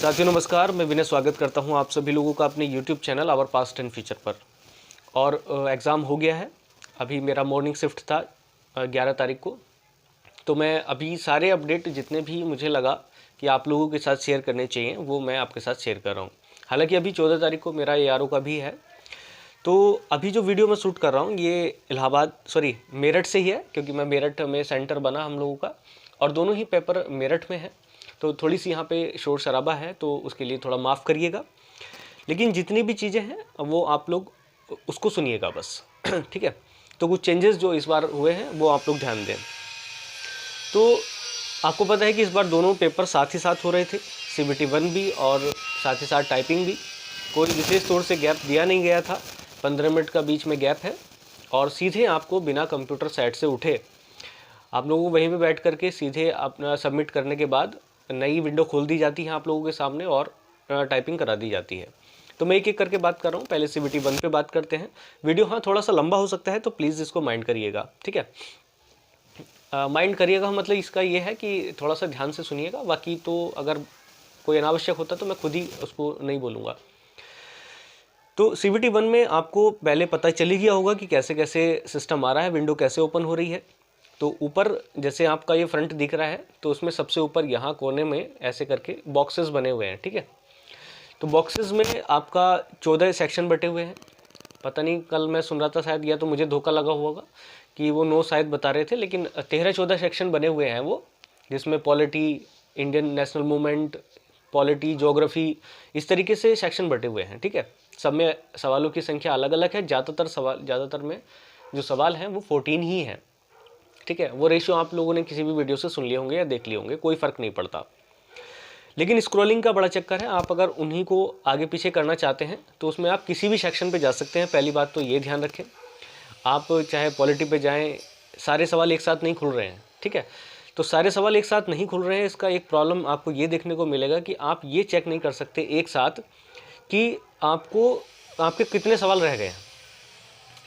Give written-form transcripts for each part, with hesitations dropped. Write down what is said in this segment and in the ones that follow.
साथियों नमस्कार, मैं विनय स्वागत करता हूं आप सभी लोगों का अपने YouTube channel our past and future पर। और एग्ज़ाम हो गया है। अभी मेरा मॉर्निंग शिफ्ट था 11 तारीख को। तो मैं अभी सारे अपडेट जितने भी मुझे लगा कि आप लोगों के साथ शेयर करने चाहिए वो मैं आपके साथ शेयर कर रहा हूँ। हालांकि अभी 14 तारीख को मेरा ARO का भी है। तो अभी जो वीडियो मैं शूट कर रहा हूँ ये मेरठ से ही है, क्योंकि मैं मेरठ में सेंटर बना हम लोगों का और दोनों ही पेपर मेरठ में है। तो थोड़ी सी यहाँ पे शोर शराबा है, तो उसके लिए थोड़ा माफ़ करिएगा। लेकिन जितनी भी चीज़ें हैं वो आप लोग उसको सुनिएगा बस। ठीक है। तो कुछ चेंजेस जो इस बार हुए हैं वो आप लोग ध्यान दें। तो आपको पता है कि इस बार दोनों पेपर साथ ही साथ हो रहे थे, CBT 1 भी और साथ ही साथ टाइपिंग भी। कोई विशेष तौर से गैप दिया नहीं गया था, 15 मिनट का बीच में गैप है। और सीधे आपको बिना कंप्यूटर सेट से उठे आप लोगों को वहीं पे बैठ करके सीधे अपना सबमिट करने के बाद नई विंडो खोल दी जाती है आप लोगों के सामने और टाइपिंग करा दी जाती है। तो मैं एक एक करके बात कर रहा हूँ। पहले CBT 1 पे बात करते हैं। वीडियो हाँ थोड़ा सा लंबा हो सकता है, तो प्लीज़ इसको माइंड करिएगा। ठीक है, माइंड करिएगा मतलब इसका ये है कि थोड़ा सा ध्यान से सुनिएगा। बाकी तो अगर कोई अनावश्यक होता तो मैं खुद ही उसको नहीं बोलूँगा। तो CBT 1 में आपको पहले पता चली गया होगा कि कैसे कैसे सिस्टम आ रहा है, विंडो कैसे ओपन हो रही है। तो ऊपर जैसे आपका ये फ्रंट दिख रहा है, तो उसमें सबसे ऊपर यहाँ कोने में ऐसे करके बॉक्सेस बने हुए हैं। ठीक है, तो बॉक्सेस में आपका 14 सेक्शन बटे हुए हैं। पता नहीं, कल मैं सुन रहा था शायद, या तो मुझे धोखा लगा होगा कि वो 9 शायद बता रहे थे, लेकिन 13-14 सेक्शन बने हुए हैं वो, जिसमें polity, Indian national movement, polity, geography, इस तरीके से सेक्शन बटे हुए हैं। ठीक है, सब में सवालों की संख्या अलग अलग है। ज़्यादातर में जो सवाल हैं वो 14 ही हैं। ठीक है, वो रेशियो आप लोगों ने किसी भी वीडियो से सुन लिए होंगे या देख लिए होंगे, कोई फ़र्क नहीं पड़ता। लेकिन स्क्रॉलिंग का बड़ा चक्कर है। आप अगर उन्हीं को आगे पीछे करना चाहते हैं तो उसमें आप किसी भी सेक्शन पे जा सकते हैं। पहली बात तो ये ध्यान रखें, आप चाहे पॉलिटी पे जाएं, सारे सवाल एक साथ नहीं खुल रहे हैं। ठीक है, तो सारे सवाल एक साथ नहीं खुल रहे हैं। इसका एक प्रॉब्लम आपको ये देखने को मिलेगा कि आप ये चेक नहीं कर सकते एक साथ कि आपके कितने सवाल रह गए हैं।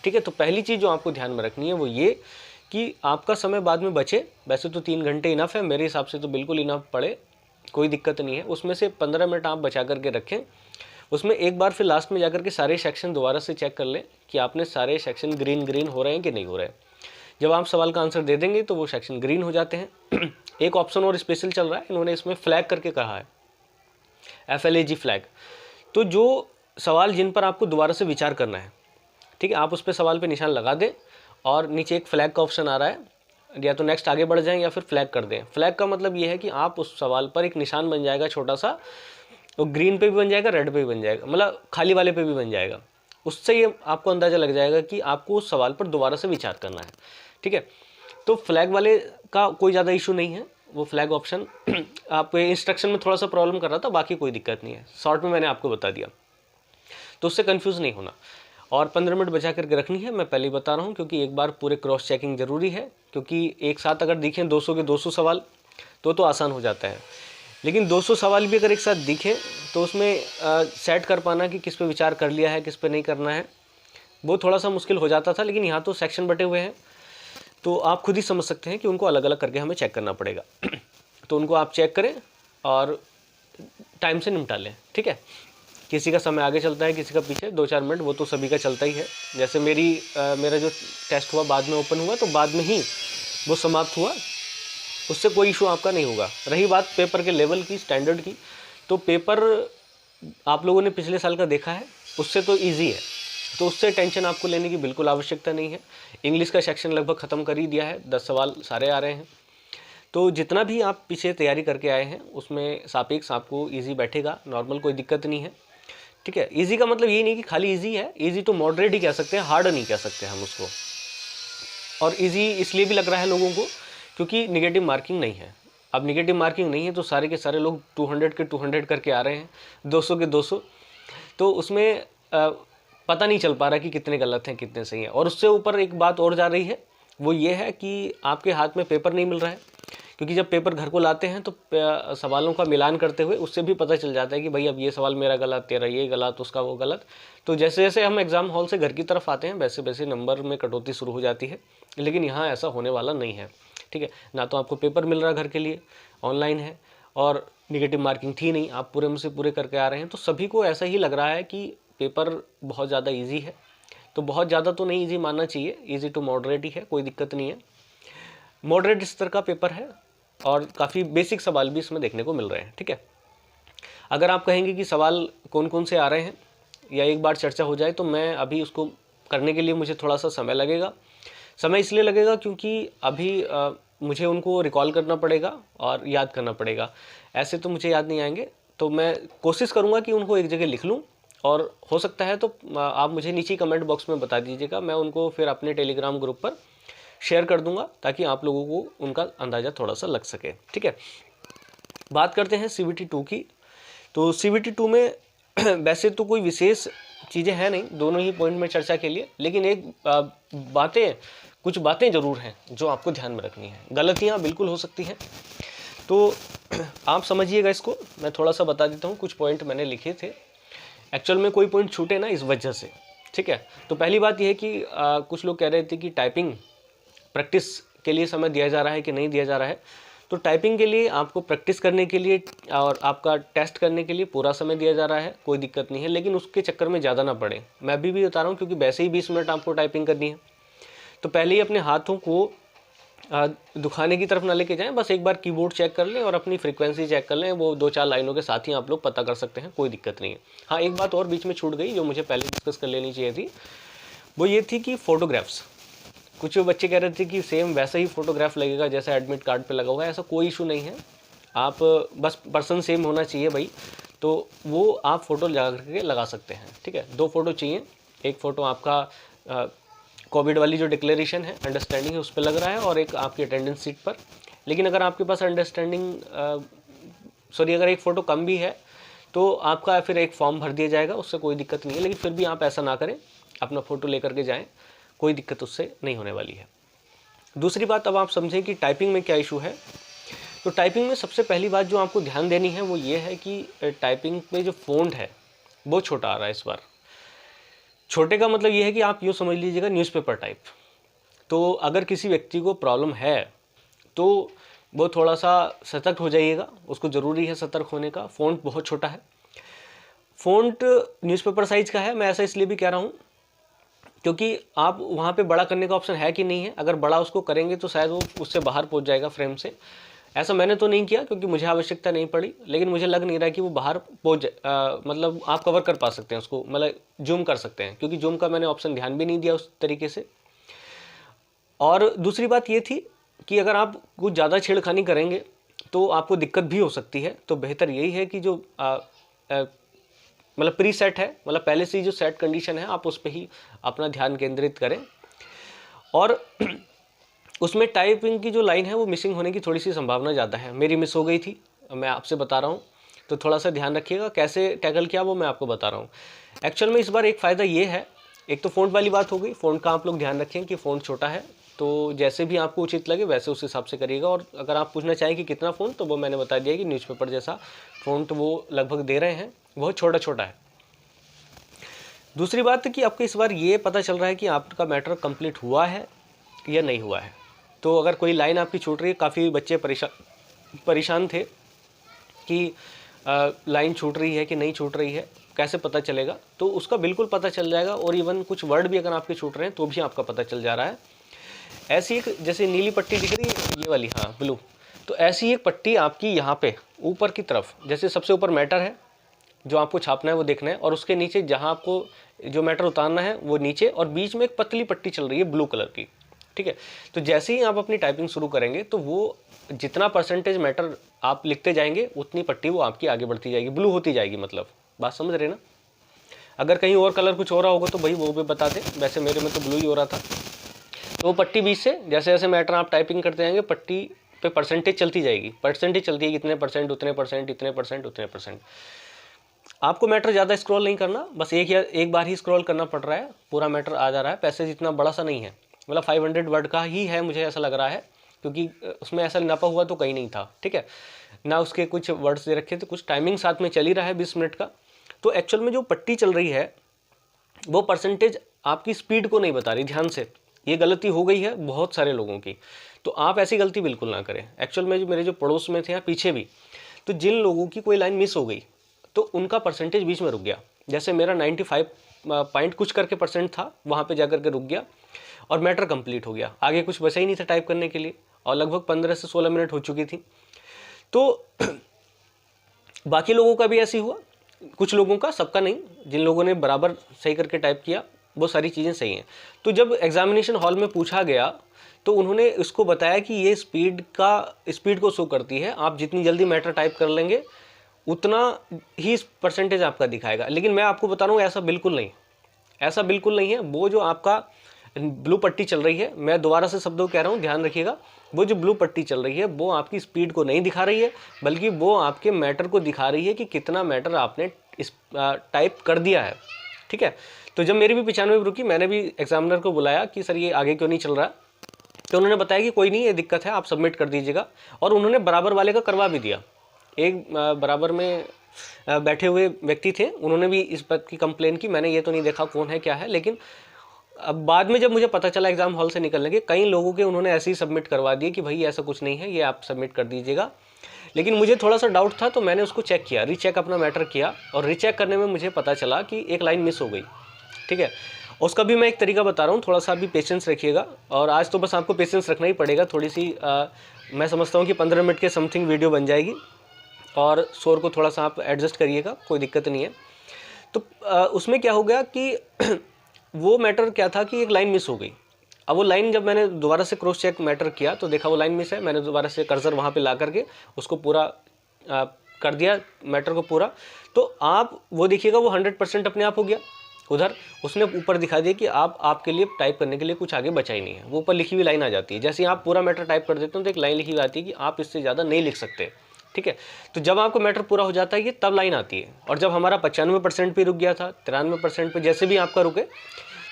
ठीक है, तो पहली चीज़ जो आपको ध्यान में रखनी है वो ये कि आपका समय बाद में बचे। वैसे तो 3 घंटे इनफ है, मेरे हिसाब से तो बिल्कुल इनफ पड़े, कोई दिक्कत नहीं है। उसमें से 15 मिनट आप बचा करके रखें। उसमें एक बार फिर लास्ट में जाकर के सारे सेक्शन दोबारा से चेक कर लें कि आपने सारे सेक्शन ग्रीन हो रहे हैं कि नहीं हो रहे हैं। जब आप सवाल का आंसर दे देंगे तो वो सेक्शन ग्रीन हो जाते हैं। एक ऑप्शन और स्पेशल चल रहा है, इन्होंने इसमें फ्लैग करके कहा है, FLAG फ्लैग। तो जो सवाल जिन पर आपको दोबारा से विचार करना है, ठीक है, आप उस पर सवाल पे निशान लगा दें और नीचे एक फ्लैग का ऑप्शन आ रहा है, या तो नेक्स्ट आगे बढ़ जाएं या फिर फ्लैग कर दें। फ्लैग का मतलब ये है कि आप उस सवाल पर एक निशान बन जाएगा छोटा सा, वो ग्रीन पे भी बन जाएगा, रेड पे भी बन जाएगा, मतलब खाली वाले पे भी बन जाएगा। उससे ये आपको अंदाज़ा लग जाएगा कि आपको उस सवाल पर दोबारा से विचार करना है। ठीक है, तो फ्लैग वाले का कोई ज़्यादा इशू नहीं है, वो फ्लैग ऑप्शन आपको इंस्ट्रक्शन में थोड़ा सा प्रॉब्लम कर रहा था, बाकी कोई दिक्कत नहीं है। शॉर्ट में मैंने आपको बता दिया, तो उससे कन्फ्यूज़ नहीं होना। और 15 मिनट बचा करके रखनी है, मैं पहले ही बता रहा हूँ, क्योंकि एक बार पूरे क्रॉस चेकिंग ज़रूरी है। क्योंकि एक साथ अगर दिखें 200 के 200 सवाल तो आसान हो जाता है, लेकिन 200 सवाल भी अगर एक साथ दिखें तो उसमें सेट कर पाना कि किस पे विचार कर लिया है, किस पे नहीं करना है, वो थोड़ा सा मुश्किल हो जाता था। लेकिन यहाँ तो सेक्शन बटे हुए हैं, तो आप खुद ही समझ सकते हैं कि उनको अलग अलग करके हमें चेक करना पड़ेगा। तो उनको आप चेक करें और टाइम से निपटा लें। ठीक है, किसी का समय आगे चलता है, किसी का पीछे, 2-4 मिनट वो तो सभी का चलता ही है। जैसे मेरा जो टेस्ट हुआ बाद में ओपन हुआ, तो बाद में ही वो समाप्त हुआ, उससे कोई इशू आपका नहीं होगा। रही बात पेपर के लेवल की, स्टैंडर्ड की, तो पेपर आप लोगों ने पिछले साल का देखा है, उससे तो ईजी है, तो उससे टेंशन आपको लेने की बिल्कुल आवश्यकता नहीं है। इंग्लिश का सेक्शन लगभग ख़त्म कर ही दिया है, 10 सवाल सारे आ रहे हैं। तो जितना भी आप पीछे तैयारी करके आए हैं उसमें सापेक्ष आपको ईजी बैठेगा, नॉर्मल, कोई दिक्कत नहीं है। ठीक है, इजी का मतलब ये नहीं कि खाली इजी है, इजी तो मॉडरेट ही कह सकते हैं, हार्ड नहीं कह सकते हम उसको। और इजी इसलिए भी लग रहा है लोगों को क्योंकि निगेटिव मार्किंग नहीं है। अब निगेटिव मार्किंग नहीं है तो सारे के सारे लोग 200 के 200 करके आ रहे हैं, 200 के 200, तो उसमें पता नहीं चल पा रहा कि कितने गलत हैं कितने सही हैं। और उससे ऊपर एक बात और जा रही है, वो ये है कि आपके हाथ में पेपर नहीं मिल रहा है, क्योंकि जब पेपर घर को लाते हैं तो सवालों का मिलान करते हुए उससे भी पता चल जाता है कि भाई अब ये सवाल मेरा गलत, तेरा ये गलत, उसका वो गलत। तो जैसे जैसे हम एग्ज़ाम हॉल से घर की तरफ आते हैं वैसे वैसे नंबर में कटौती शुरू हो जाती है, लेकिन यहाँ ऐसा होने वाला नहीं है। ठीक है, ना तो आपको पेपर मिल रहा घर के लिए, ऑनलाइन है, और निगेटिव मार्किंग थी नहीं, आप पूरे में से पूरे करके आ रहे हैं, तो सभी को ऐसा ही लग रहा है कि पेपर बहुत ज़्यादा ईजी है। तो बहुत ज़्यादा तो नहीं ईजी मानना चाहिए, ईजी टू मॉडरेट ही है, कोई दिक्कत नहीं है। मॉडरेट स्तर का पेपर है और काफ़ी बेसिक सवाल भी इसमें देखने को मिल रहे हैं, ठीक है। अगर आप कहेंगे कि सवाल कौन कौन से आ रहे हैं या एक बार चर्चा हो जाए, तो मैं अभी उसको करने के लिए मुझे थोड़ा सा समय लगेगा। समय इसलिए लगेगा क्योंकि अभी मुझे उनको रिकॉल करना पड़ेगा और याद करना पड़ेगा। ऐसे तो मुझे याद नहीं आएंगे, तो मैं कोशिश करूँगा कि उनको एक जगह लिख लूँ, और हो सकता है तो आप मुझे नीचे कमेंट बॉक्स में बता दीजिएगा, मैं उनको फिर अपने टेलीग्राम ग्रुप पर शेयर कर दूंगा ताकि आप लोगों को उनका अंदाज़ा थोड़ा सा लग सके, ठीक है। बात करते हैं CBT 2 की। तो CBT 2 में वैसे तो कोई विशेष चीज़ें हैं नहीं, दोनों ही पॉइंट में चर्चा के लिए, लेकिन एक कुछ बातें ज़रूर हैं जो आपको ध्यान में रखनी है। गलतियाँ बिल्कुल हो सकती हैं, तो आप समझिएगा इसको। मैं थोड़ा सा बता देता हूँ, कुछ पॉइंट मैंने लिखे थे, एक्चुअल में कोई पॉइंट छूटे ना इस वजह से, ठीक है। तो पहली बात यह है कि कुछ लोग कह रहे थे कि टाइपिंग प्रैक्टिस के लिए समय दिया जा रहा है कि नहीं दिया जा रहा है। तो टाइपिंग के लिए आपको प्रैक्टिस करने के लिए और आपका टेस्ट करने के लिए पूरा समय दिया जा रहा है, कोई दिक्कत नहीं है, लेकिन उसके चक्कर में ज़्यादा ना पड़े। मैं अभी भी बता रहा हूँ क्योंकि वैसे ही 20 मिनट आपको टाइपिंग करनी है, तो पहले ही अपने हाथों को दुखाने की तरफ ना लेके जाएं, बस एक बार कीबोर्ड चेक कर लें और अपनी फ्रीक्वेंसी चेक कर लें, वो 2-4 लाइनों के साथ ही आप लोग पता कर सकते हैं, कोई दिक्कत नहीं है। हाँ, एक बात और बीच में छूट गई जो मुझे पहले डिस्कस कर लेनी चाहिए थी, वो ये थी कि फ़ोटोग्राफ्स। कुछ बच्चे कह रहे थे कि सेम वैसा ही फ़ोटोग्राफ लगेगा जैसा एडमिट कार्ड पे लगा हुआ है। ऐसा कोई इशू नहीं है, आप बस पर्सन सेम होना चाहिए भाई, तो वो आप फ़ोटो लगा करके लगा सकते हैं, ठीक है। 2 फ़ोटो चाहिए, एक फ़ोटो आपका कोविड वाली जो डिक्लेरेशन है, अंडरस्टैंडिंग है, उस पर लग रहा है, और एक आपकी अटेंडेंस सीट पर। लेकिन अगर आपके पास अगर एक फ़ोटो कम भी है तो आपका फिर एक फॉर्म भर दिया जाएगा, उससे कोई दिक्कत नहीं है। लेकिन फिर भी आप ऐसा ना करें, अपना फ़ोटो लेकर के जाएँ, कोई दिक्कत उससे नहीं होने वाली है। दूसरी बात, अब आप समझें कि टाइपिंग में क्या इशू है। तो टाइपिंग में सबसे पहली बात जो आपको ध्यान देनी है वो ये है कि टाइपिंग में जो फ़ॉन्ट है वो छोटा आ रहा है इस बार। छोटे का मतलब ये है कि आप यूँ समझ लीजिएगा न्यूज़पेपर टाइप। तो अगर किसी व्यक्ति को प्रॉब्लम है तो वो थोड़ा सा सतर्क हो जाइएगा, उसको ज़रूरी है सतर्क होने का। फ़ॉन्ट बहुत छोटा है, फ़ॉन्ट न्यूज़पेपर साइज़ का है। मैं ऐसा इसलिए भी कह रहा हूँ क्योंकि आप वहाँ पे बड़ा करने का ऑप्शन है कि नहीं है। अगर बड़ा उसको करेंगे तो शायद वो उससे बाहर पहुँच जाएगा फ्रेम से। ऐसा मैंने तो नहीं किया क्योंकि मुझे आवश्यकता नहीं पड़ी, लेकिन मुझे लग नहीं रहा कि वो बाहर पहुँच मतलब आप कवर कर पा सकते हैं उसको, मतलब जूम कर सकते हैं, क्योंकि जूम का मैंने ऑप्शन ध्यान भी नहीं दिया उस तरीके से। और दूसरी बात ये थी कि अगर आप कुछ ज़्यादा छेड़खानी करेंगे तो आपको दिक्कत भी हो सकती है। तो बेहतर यही है कि जो मतलब प्री सेट है, मतलब पहले से ही जो सेट कंडीशन है, आप उस पर ही अपना ध्यान केंद्रित करें। और उसमें टाइपिंग की जो लाइन है वो मिसिंग होने की थोड़ी सी संभावना ज़्यादा है। मेरी मिस हो गई थी, मैं आपसे बता रहा हूँ, तो थोड़ा सा ध्यान रखिएगा। कैसे टैकल किया वो मैं आपको बता रहा हूँ। एक्चुअल में इस बार एक फ़ायदा ये है, एक तो फ़ॉन्ट वाली बात हो गई। फ़ॉन्ट का आप लोग ध्यान रखें कि फ़ॉन्ट छोटा है, तो जैसे भी आपको उचित लगे वैसे उस हिसाब से करिएगा। और अगर आप पूछना चाहें कि कितना फ़ॉन्ट, तो वो मैंने बता दिया कि न्यूज़पेपर जैसा फ़ॉन्ट वो लगभग दे रहे हैं, बहुत छोटा छोटा है। दूसरी बात कि आपको इस बार ये पता चल रहा है कि आपका मैटर कंप्लीट हुआ है या नहीं हुआ है। तो अगर कोई लाइन आपकी छूट रही है, काफ़ी बच्चे परेशान थे कि लाइन छूट रही है कि नहीं छूट रही है, कैसे पता चलेगा। तो उसका बिल्कुल पता चल जाएगा, और इवन कुछ वर्ड भी अगर आपके छूट रहे हैं तो भी आपका पता चल जा रहा है। ऐसी एक जैसे नीली पट्टी दिख रही है ये वाली, हाँ ब्लू, तो ऐसी एक पट्टी आपकी यहाँ पे ऊपर की तरफ, जैसे सबसे ऊपर मैटर है जो आपको छापना है वो देखना है, और उसके नीचे जहाँ आपको जो मैटर उतारना है वो नीचे, और बीच में एक पतली पट्टी चल रही है ब्लू कलर की, ठीक है। तो जैसे ही आप अपनी टाइपिंग शुरू करेंगे तो वो जितना परसेंटेज मैटर आप लिखते जाएंगे उतनी पट्टी वो आपकी आगे बढ़ती जाएगी, ब्लू होती जाएगी। मतलब बात समझ रहे ना। अगर कहीं और कलर कुछ हो रहा होगा तो भाई वो भी बता दें, वैसे मेरे में तो ब्लू ही हो रहा था। तो वो पट्टी बीच से जैसे जैसे मैटर आप टाइपिंग करते जाएंगे पट्टी पे परसेंटेज चलती जाएगी, परसेंटेज चलती है, इतने परसेंट, उतने परसेंट, इतने परसेंट, उतने परसेंट। आपको मैटर ज़्यादा स्क्रॉल नहीं करना, बस एक बार ही स्क्रॉल करना पड़ रहा है, पूरा मैटर आ जा रहा है। पैसेज इतना बड़ा सा नहीं है, मतलब 500 वर्ड का ही है मुझे ऐसा लग रहा है, क्योंकि उसमें ऐसा नापा हुआ तो कहीं नहीं था, ठीक है ना। उसके कुछ वर्ड्स दे रखे थे, कुछ टाइमिंग साथ में चल ही रहा है 20 मिनट का। तो एक्चुअल में जो पट्टी चल रही है वो परसेंटेज आपकी स्पीड को नहीं बता रही। ध्यान से, ये गलती हो गई है बहुत सारे लोगों की, तो आप ऐसी गलती बिल्कुल ना करें। एक्चुअल में जो मेरे जो पड़ोस में थे या पीछे भी, तो जिन लोगों की कोई लाइन मिस हो गई तो उनका परसेंटेज बीच में रुक गया। जैसे मेरा 95 पॉइंट कुछ करके परसेंट था, वहाँ पे जाकर के रुक गया और मैटर कंप्लीट हो गया, आगे कुछ बचा ही नहीं था टाइप करने के लिए, और लगभग 15 से 16 मिनट हो चुकी थी। तो बाकी लोगों का भी ऐसे हुआ, कुछ लोगों का, सबका नहीं। जिन लोगों ने बराबर सही करके टाइप किया वो सारी चीज़ें सही हैं। तो जब एग्जामिनेशन हॉल में पूछा गया तो उन्होंने इसको बताया कि ये स्पीड को शो करती है, आप जितनी जल्दी मैटर टाइप कर लेंगे उतना ही परसेंटेज आपका दिखाएगा। लेकिन मैं आपको बता रहा हूँ ऐसा बिल्कुल नहीं, ऐसा बिल्कुल नहीं है। वो जो आपका ब्लू पट्टी चल रही है, मैं दोबारा से शब्दों कह रहा हूँ, ध्यान रखिएगा, वो जो ब्लू पट्टी चल रही है वो आपकी स्पीड को नहीं दिखा रही है, बल्कि वो आपके मैटर को दिखा रही है कि कितना मैटर आपने इस टाइप कर दिया है। ठीक है। तो जब मेरी भी 95 रुकी, मैंने भी एग्जामिनर को बुलाया कि सर ये आगे क्यों नहीं चल रहा, तो उन्होंने बताया कि कोई नहीं, ये दिक्कत है, आप सबमिट कर दीजिएगा। और उन्होंने बराबर वाले का करवा भी दिया। एक बराबर में बैठे हुए व्यक्ति थे, उन्होंने भी इस बात की कंप्लेन की। मैंने ये तो नहीं देखा कौन है क्या है, लेकिन अब बाद में जब मुझे पता चला एग्जाम हॉल से निकलने के, कई लोगों के उन्होंने ऐसे ही सबमिट करवा दिए कि भाई ऐसा कुछ नहीं है, ये आप सबमिट कर दीजिएगा। लेकिन मुझे थोड़ा सा डाउट था तो मैंने उसको चेक किया, रीचेक अपना मैटर किया, और रीचेक करने में मुझे पता चला कि एक लाइन मिस हो गई। ठीक है। उसका भी मैं एक तरीका बता रहा हूँ, थोड़ा सा भी पेशेंस रखिएगा। और आज तो बस आपको पेशेंस रखना ही पड़ेगा, थोड़ी सी मैं समझता हूँ कि 15 मिनट के समथिंग वीडियो बन जाएगी, और शोर को थोड़ा सा आप एडजस्ट करिएगा, कोई दिक्कत नहीं है। तो उसमें क्या हो गया कि वो मैटर क्या था कि एक लाइन मिस हो गई। अब वो लाइन जब मैंने दोबारा से क्रॉस चेक मैटर किया तो देखा वो लाइन मिस है। मैंने दोबारा से कर्सर वहाँ पे ला करके उसको पूरा कर दिया मैटर को पूरा। तो आप वो देखिएगा, वो 100% अपने आप हो गया। उधर उसने ऊपर दिखा दिया कि आपके लिए टाइप करने के लिए कुछ आगे बचा ही नहीं है। वो ऊपर लिखी हुई लाइन आ जाती है। जैसे ही आप पूरा मैटर टाइप कर देते हो तो एक लाइन लिखी हुई आती है कि आप इससे ज़्यादा नहीं लिख सकते। ठीक है। तो जब आपका मैटर पूरा हो जाता है ये तब लाइन आती है। और जब हमारा 95% पे रुक गया था, 93% पे जैसे भी आपका रुके,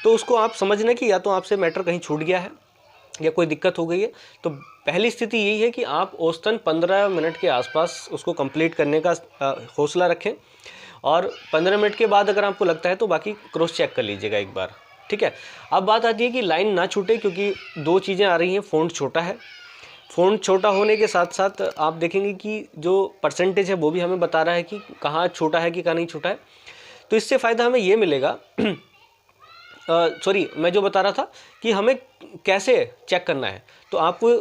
तो उसको आप समझना कि या तो आपसे मैटर कहीं छूट गया है या कोई दिक्कत हो गई है। तो पहली स्थिति यही है कि आप औसतन 15 मिनट के आसपास उसको कंप्लीट करने का हौसला रखें, और 15 मिनट के बाद अगर आपको लगता है तो बाकी क्रॉस चेक कर लीजिएगा एक बार। ठीक है। अब बात आती है कि लाइन ना छूटे, क्योंकि दो चीज़ें आ रही हैं। फ़ॉन्ट छोटा है, फ़ॉन्ट छोटा होने के साथ साथ आप देखेंगे कि जो परसेंटेज है वो भी हमें बता रहा है कि कहाँ छोटा है कि कहाँ नहीं छोटा है। तो इससे फ़ायदा हमें ये मिलेगा सॉरी, मैं जो बता रहा था कि हमें कैसे चेक करना है। तो आपको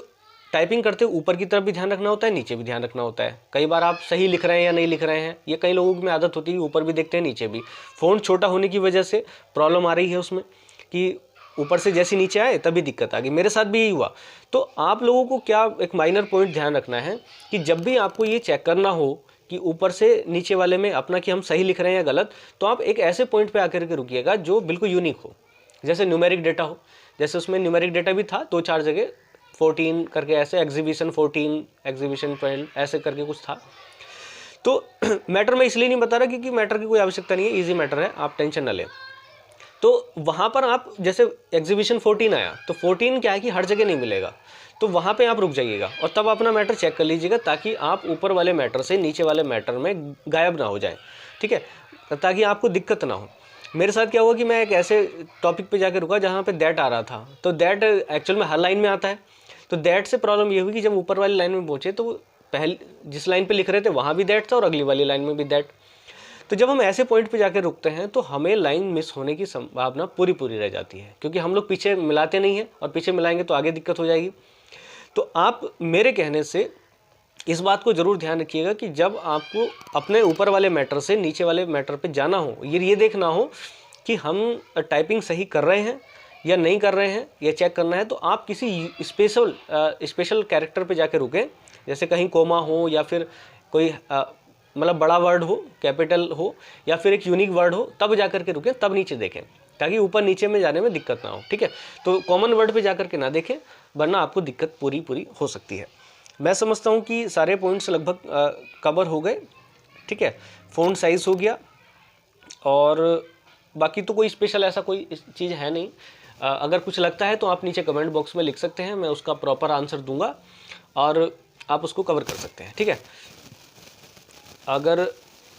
टाइपिंग करते हुए ऊपर की तरफ भी ध्यान रखना होता है, नीचे भी ध्यान रखना होता है। कई बार आप सही लिख रहे हैं या नहीं लिख रहे हैं, ये कई लोगों में आदत होती है, ऊपर भी देखते हैं नीचे भी। फ़ॉन्ट छोटा होने की वजह से प्रॉब्लम आ रही है उसमें, कि ऊपर से जैसे नीचे आए तभी दिक्कत आ गई। मेरे साथ भी यही हुआ। तो आप लोगों को क्या एक माइनर पॉइंट ध्यान रखना है कि जब भी आपको ये चेक करना हो कि ऊपर से नीचे वाले में अपना कि हम सही लिख रहे हैं या गलत, तो आप एक ऐसे पॉइंट पे आकर के रुकिएगा जो बिल्कुल यूनिक हो। जैसे न्यूमेरिक डेटा हो, जैसे उसमें न्यूमेरिक डेटा भी था 2-4 जगह, 14 करके ऐसे, एग्जीबिशन 14, एग्जीबिशन 12 ऐसे करके कुछ था। तो मैटर में इसलिए नहीं बता रहा क्योंकि मैटर की कोई आवश्यकता नहीं है, ईजी मैटर है, आप टेंशन ना लें। तो वहाँ पर आप जैसे एग्जीबिशन 14 आया तो 14 क्या है कि हर जगह नहीं मिलेगा, तो वहाँ पे आप रुक जाइएगा और तब अपना मैटर चेक कर लीजिएगा, ताकि आप ऊपर वाले मैटर से नीचे वाले मैटर में गायब ना हो जाए। ठीक है, ताकि आपको दिक्कत ना हो। मेरे साथ क्या हुआ कि मैं एक ऐसे टॉपिक पे जाकर रुका जहाँ पे दैट आ रहा था, तो दैट एक्चुअल में हर लाइन में आता है। तो दैट से प्रॉब्लम ये हुई कि जब ऊपर वाली लाइन में पहुँचे तो पहले जिस लाइन पे लिख रहे थे वहाँ भी दैट था और अगली वाली लाइन में भी दैट। तो जब हम ऐसे पॉइंट पे जाकर रुकते हैं तो हमें लाइन मिस होने की संभावना पूरी रह जाती है, क्योंकि हम लोग पीछे मिलाते नहीं हैं, और पीछे मिलाएंगे तो आगे दिक्कत हो जाएगी। तो आप मेरे कहने से इस बात को ज़रूर ध्यान रखिएगा कि जब आपको अपने ऊपर वाले मैटर से नीचे वाले मैटर पे जाना हो, ये देखना हो कि हम टाइपिंग सही कर रहे हैं या नहीं कर रहे हैं, ये चेक करना है, तो आप किसी स्पेशल कैरेक्टर पे जाकर रुकें। जैसे कहीं कोमा हो या फिर कोई मतलब बड़ा वर्ड हो, कैपिटल हो, या फिर एक यूनिक वर्ड हो, तब जाकर के रुकें, तब नीचे देखें, ताकि ऊपर नीचे में जाने में दिक्कत ना हो। ठीक है, तो कॉमन वर्ड पे जाकर के ना देखें, वरना आपको दिक्कत पूरी हो सकती है। मैं समझता हूँ कि सारे पॉइंट्स लगभग कवर हो गए। ठीक है, फ़ॉन्ट साइज़ हो गया, और बाकी तो कोई स्पेशल ऐसा कोई चीज़ है नहीं। अगर कुछ लगता है तो आप नीचे कमेंट बॉक्स में लिख सकते हैं, मैं उसका प्रॉपर आंसर दूंगा और आप उसको कवर कर सकते हैं। ठीक है, अगर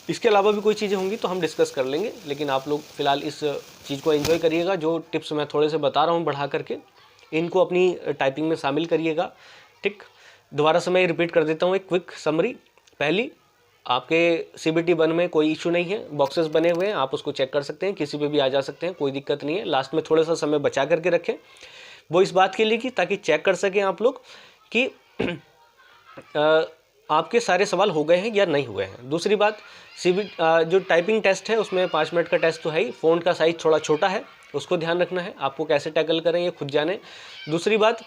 इसके अलावा भी कोई चीज़ें होंगी तो हम डिस्कस कर लेंगे, लेकिन आप लोग फ़िलहाल इस चीज़ को एंजॉय करिएगा। जो टिप्स मैं थोड़े से बता रहा हूँ बढ़ा करके, इनको अपनी टाइपिंग में शामिल करिएगा। ठीक, दोबारा से मैं रिपीट कर देता हूँ एक क्विक समरी। पहली, आपके CBT 1 में कोई इशू नहीं है, बॉक्सेस बने हुए हैं, आप उसको चेक कर सकते हैं, किसी पे भी आ जा सकते हैं, कोई दिक्कत नहीं है। लास्ट में थोड़ा सा समय बचा करके रखें, वो इस बात के लिए कि ताकि चेक कर सकें आप लोग कि आपके सारे सवाल हो गए हैं या नहीं हुए हैं। दूसरी बात, जो टाइपिंग टेस्ट है उसमें 5 मिनट का टेस्ट तो है ही, फ़ॉन्ट का साइज़ थोड़ा छोटा है, उसको ध्यान रखना है, आपको कैसे टैकल करें ये खुद जाने। दूसरी बात,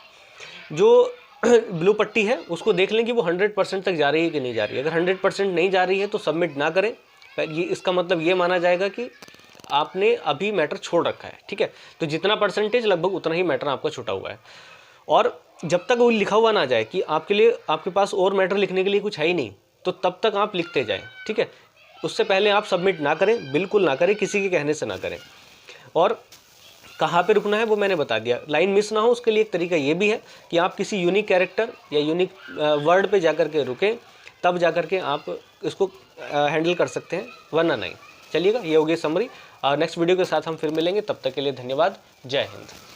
जो ब्लू पट्टी है उसको देख लें कि वो 100% तक जा रही है कि नहीं जा रही है। अगर 100% नहीं जा रही है तो सबमिट ना करें, ये इसका मतलब ये माना जाएगा कि आपने अभी मैटर छोड़ रखा है, ठीक है। तो जितना परसेंटेज लगभग उतना ही मैटर आपका छूटा हुआ है। और जब तक वो लिखा हुआ ना जाए कि आपके पास और मैटर लिखने के लिए कुछ है ही नहीं, तो तब तक आप लिखते जाएं, ठीक है। उससे पहले आप सबमिट ना करें, बिल्कुल ना करें, किसी के कहने से ना करें। और कहाँ पे रुकना है वो मैंने बता दिया। लाइन मिस ना हो उसके लिए एक तरीका ये भी है कि आप किसी यूनिक कैरेक्टर या यूनिक वर्ड पे जाकर के रुकें, तब जाकर के आप इसको हैंडल कर सकते हैं, वरना नहीं। चलिएगा, ये हो गई समरी। नेक्स्ट वीडियो के साथ हम फिर मिलेंगे, तब तक के लिए धन्यवाद। जय हिंद।